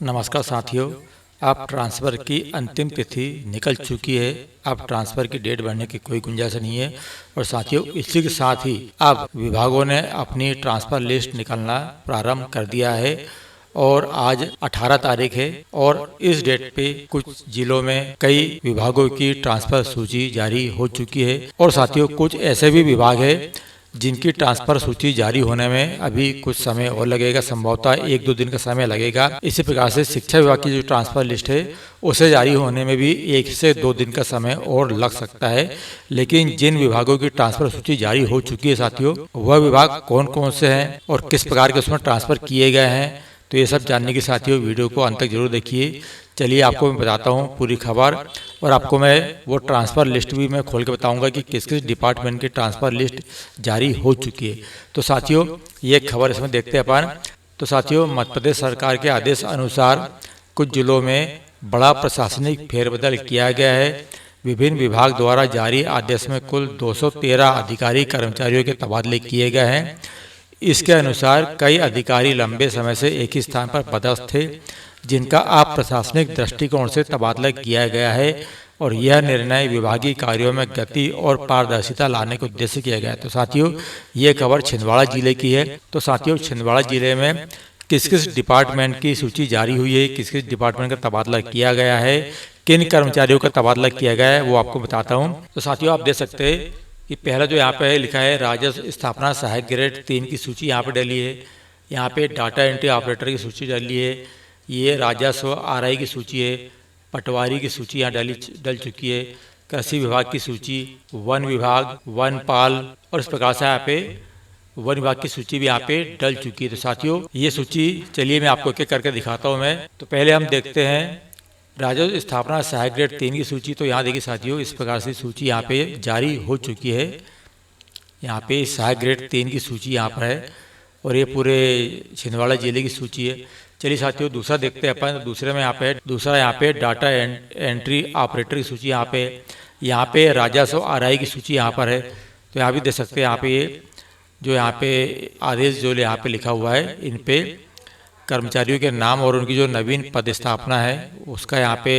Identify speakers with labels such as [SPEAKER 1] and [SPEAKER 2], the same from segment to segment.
[SPEAKER 1] नमस्कार साथियों। अब ट्रांसफ़र की अंतिम तिथि निकल चुकी है। अब ट्रांसफ़र की डेट बढ़ने की कोई गुंजाइश नहीं है। और साथियों, इसी के साथ ही अब विभागों ने अपनी ट्रांसफ़र लिस्ट निकलना प्रारंभ कर दिया है और आज 18 तारीख है और इस डेट पे कुछ जिलों में कई विभागों की ट्रांसफ़र सूची जारी हो चुकी है। और साथियों, कुछ ऐसे भी विभाग है जिनकी ट्रांसफर सूची जारी होने में अभी कुछ समय और लगेगा, संभवतः 1-2 दिन का समय लगेगा। इसी प्रकार से शिक्षा विभाग की जो ट्रांसफर लिस्ट है उसे जारी होने में भी 1 से 2 दिन का समय और लग सकता है। लेकिन जिन विभागों की ट्रांसफर सूची जारी हो चुकी है साथियों, वह विभाग कौन कौन से हैं और किस प्रकार के उसमें ट्रांसफर किए गए हैं, तो ये सब जानने के साथियों वीडियो को अंत तक जरूर देखिए। चलिए आपको मैं बताता हूँ पूरी खबर, और आपको मैं वो ट्रांसफ़र लिस्ट भी मैं खोल के बताऊंगा कि किस किस डिपार्टमेंट की ट्रांसफ़र लिस्ट जारी हो चुकी है। तो साथियों, ये खबर इसमें देखते हैं अपन। तो साथियों, मध्य प्रदेश सरकार के आदेश अनुसार कुछ जिलों में बड़ा प्रशासनिक फेरबदल किया गया है। विभिन्न विभाग द्वारा जारी आदेश में कुल 213 अधिकारी कर्मचारियों के तबादले किए गए हैं। इसके अनुसार कई अधिकारी लंबे समय से एक ही स्थान पर पदस्थ थे, जिनका अब प्रशासनिक दृष्टिकोण से तबादला किया गया है और यह निर्णय विभागीय कार्यों में गति और पारदर्शिता लाने के उद्देश्य किया गया है। तो साथियों, ये खबर छिंदवाड़ा जिले की है। तो साथियों, छिंदवाड़ा जिले में किस किस डिपार्टमेंट की सूची जारी हुई है, किस किस डिपार्टमेंट का तबादला किया गया है, किन कर्मचारियों का तबादला किया गया है, वो आपको बताता हूँ। तो साथियों, आप देख सकते हैं कि पहला जो यहाँ पे लिखा है राजस्व स्थापना सहायक ग्रेड 3 की सूची यहाँ पे डली है। यहाँ पे डाटा एंट्री ऑपरेटर की सूची डली है। ये राजस्व आरआई की सूची है। पटवारी की सूची यहाँ डल चुकी है। कृषि विभाग की सूची, वन विभाग, वनपाल, और इस प्रकार से यहाँ पे वन विभाग की सूची भी यहाँ पे डल चुकी है। तो साथियों, ये सूची चलिए मैं आपको एक एक करके दिखाता हूँ मैं। तो पहले हम देखते हैं राजस्व स्थापना सहायक ग्रेड 3 की सूची। तो यहाँ देखिए साथियों, इस प्रकार से सूची यहाँ पे जारी हो चुकी है। यहाँ पे सहायक ग्रेड 3 की सूची यहाँ पर है और ये पूरे छिंदवाड़ा जिले की सूची है। चलिए साथियों, दूसरा देखते हैं अपन। दूसरे में दूसरा यहाँ पे डाटा एंट्री ऑपरेटर की सूची यहाँ पे राजस्व आरआई की सूची यहाँ पर है। तो यहाँ भी देख सकते हैं, यहाँ पे ये जो यहाँ पे आदेश जो यहाँ पे लिखा हुआ है, इन पे कर्मचारियों के नाम और उनकी जो नवीन पदस्थापना है उसका यहाँ पे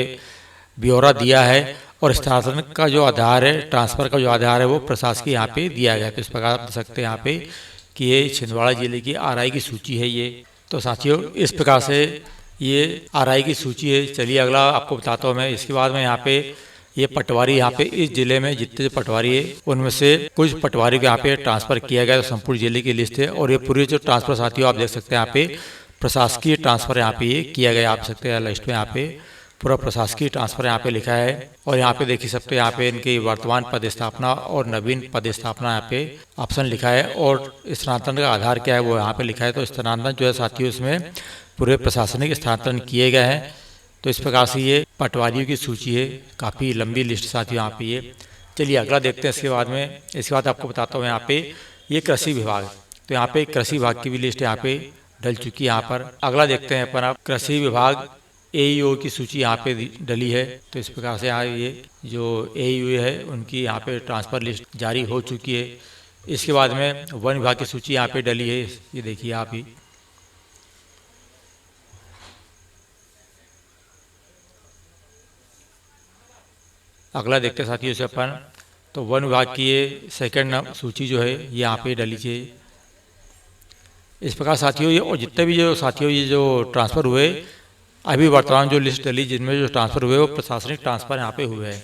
[SPEAKER 1] ब्यौरा दिया है और स्थानांतरण का जो आधार है, ट्रांसफ़र का जो आधार है, वो प्रशासकीय यहाँ पे दिया गया है। तो इस प्रकार आप देख सकते हैं यहाँ पे कि ये छिंदवाड़ा जिले की आरआई की सूची है ये। तो साथियों, इस प्रकार से ये आरआई की सूची है। चलिए अगला आपको बताता हूँ मैं। इसके बाद में यहाँ पे ये पटवारी, यहाँ पे इस जिले में जितने जो पटवारी है उनमें से कुछ पटवारी को यहाँ पे ट्रांसफ़र किया गया। तो संपूर्ण जिले की लिस्ट है और ये पूरी जो ट्रांसफ़र साथियों आप देख सकते हैं यहाँ पे प्रशासकीय ट्रांसफ़र यहाँ पे ये किया गया। आप सकते हैं लिस्ट में यहाँ पे पूरा प्रशासकीय ट्रांसफ़र यहाँ पे लिखा है। और यहाँ पे देख सकते हैं यहाँ पे इनकी वर्तमान पदस्थापना और नवीन पदस्थापना यहाँ पे ऑप्शन लिखा है और स्थानांतरण का आधार क्या है वो यहाँ पे लिखा है। तो स्थानांतरण जो है साथियों, इसमें पूरे प्रशासनिक स्थानांतरण किए गए हैं। तो इस प्रकार से ये पटवारियों की सूची है। काफ़ी लंबी लिस्ट साथियों यहाँ पे ये। चलिए अगला देखते हैं। इसके बाद आपको बताता हूँ यहाँ पे ये कृषि विभाग। तो यहाँ पे कृषि विभाग की भी लिस्ट यहाँ पे डल चुकी है यहाँ पर। अगला देखते हैं अपन। आप कृषि विभाग एईओ की सूची यहाँ पे डली है। तो इस प्रकार से यहाँ ये जो एईओ है उनकी यहाँ पे ट्रांसफ़र लिस्ट जारी हो चुकी है। इसके बाद में वन विभाग की सूची यहाँ पे डली है, ये देखिए आप ही। अगला देखते हैं साथियों से अपन। तो वन विभाग की ये सेकंड सूची जो है ये यहाँ पे डली है। इस प्रकार साथियों ये, और जितने भी जो साथियों ये जो ट्रांसफ़र हुए अभी वर्तमान जो लिस्ट डली जिनमें जो ट्रांसफ़र हुए वो प्रशासनिक ट्रांसफ़र यहाँ पे हुए हैं।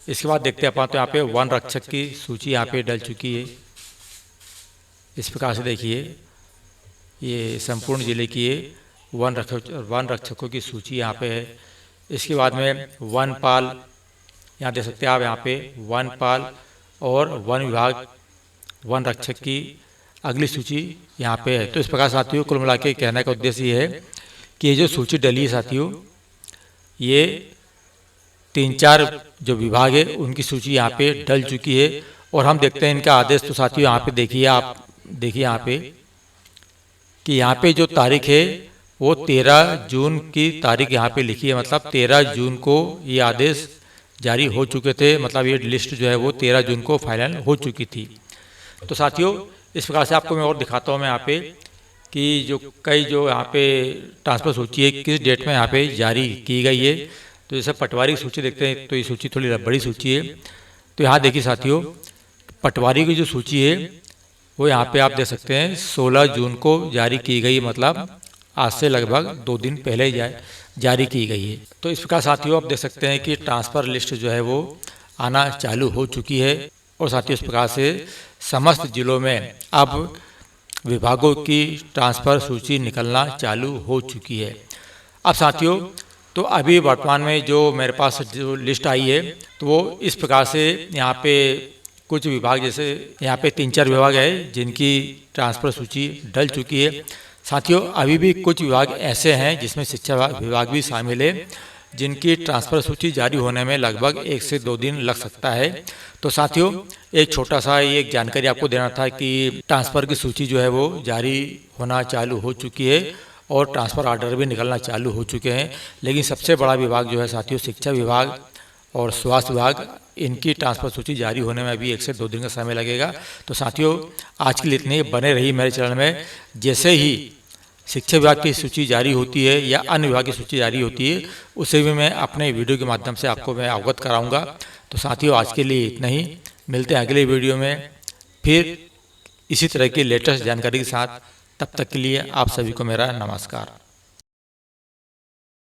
[SPEAKER 1] इसके बाद देखते हैं अपन। तो यहाँ पे वन रक्षक की सूची यहाँ पे डल चुकी है। इस प्रकार से देखिए ये संपूर्ण जिले की ये वन रक्षकों की सूची यहाँ पे है। इसके बाद में वनपाल, यहाँ देख सकते हैं आप, यहाँ पे वनपाल और वन विभाग वन रक्षक की अगली सूची यहाँ पे है। तो इस प्रकार साथियों कुल मिला के कहने का उद्देश्य ये है कि ये जो सूची डली है साथियों, ये 3-4 जो विभाग है उनकी सूची यहाँ पे डल चुकी है। और हम देखते हैं इनका आदेश। तो साथियों यहाँ पे देखिए, आप देखिए यहाँ पे कि यहाँ पे जो तारीख है वो 13 जून की तारीख यहाँ पे लिखी है। मतलब 13 जून को ये आदेश जारी हो चुके थे। मतलब ये लिस्ट जो है वो 13 जून को फाइनल हो चुकी थी। तो साथियों इस प्रकार से आपको मैं और दिखाता हूँ मैं यहाँ पे कि जो कई जो यहाँ पे ट्रांसफ़र सूची है किस डेट में यहाँ पे जारी की गई है। तो जैसे पटवारी की सूची देखते हैं तो ये सूची थोड़ी बड़ी सूची है। तो यहाँ देखिए साथियों, पटवारी की जो सूची है वो यहाँ पे आप देख सकते हैं 16 जून को जारी की गई, मतलब आज से लगभग 2 दिन पहले जारी की गई है। तो इस प्रकार साथियों आप देख सकते हैं कि ट्रांसफ़र लिस्ट जो है वो आना चालू हो चुकी है। और साथियों इस प्रकार से समस्त जिलों में अब विभागों की ट्रांसफ़र सूची निकलना चालू हो चुकी है। अब साथियों तो अभी वर्तमान में जो मेरे पास जो लिस्ट आई है तो वो इस प्रकार से यहाँ पे कुछ विभाग, जैसे यहाँ पे 3-4 विभाग है जिनकी ट्रांसफ़र सूची डल चुकी है। साथियों अभी भी कुछ विभाग ऐसे हैं जिसमें शिक्षा विभाग भी शामिल है, जिनकी ट्रांसफ़र सूची जारी होने में लगभग 1 से 2 दिन लग सकता है। तो साथियों एक छोटा सा एक जानकारी आपको देना था कि ट्रांसफ़र की सूची जो है वो जारी होना चालू हो चुकी है और ट्रांसफ़र आर्डर भी निकलना चालू हो चुके हैं। लेकिन सबसे बड़ा विभाग जो है साथियों शिक्षा विभाग और स्वास्थ्य विभाग, इनकी ट्रांसफ़र सूची जारी होने में अभी 1 से 2 दिन का समय लगेगा। तो साथियों आज के लिए इतने बने रही मेरे चैनल में। जैसे ही शिक्षा विभाग की सूची जारी होती है या अन्य विभाग की सूची जारी होती है उसे भी मैं अपने वीडियो के माध्यम से आपको मैं अवगत कराऊंगा। तो साथियों आज के लिए इतना ही, मिलते हैं अगले वीडियो में फिर इसी तरह की लेटेस्ट जानकारी के साथ। तब तक के लिए आप सभी को मेरा नमस्कार।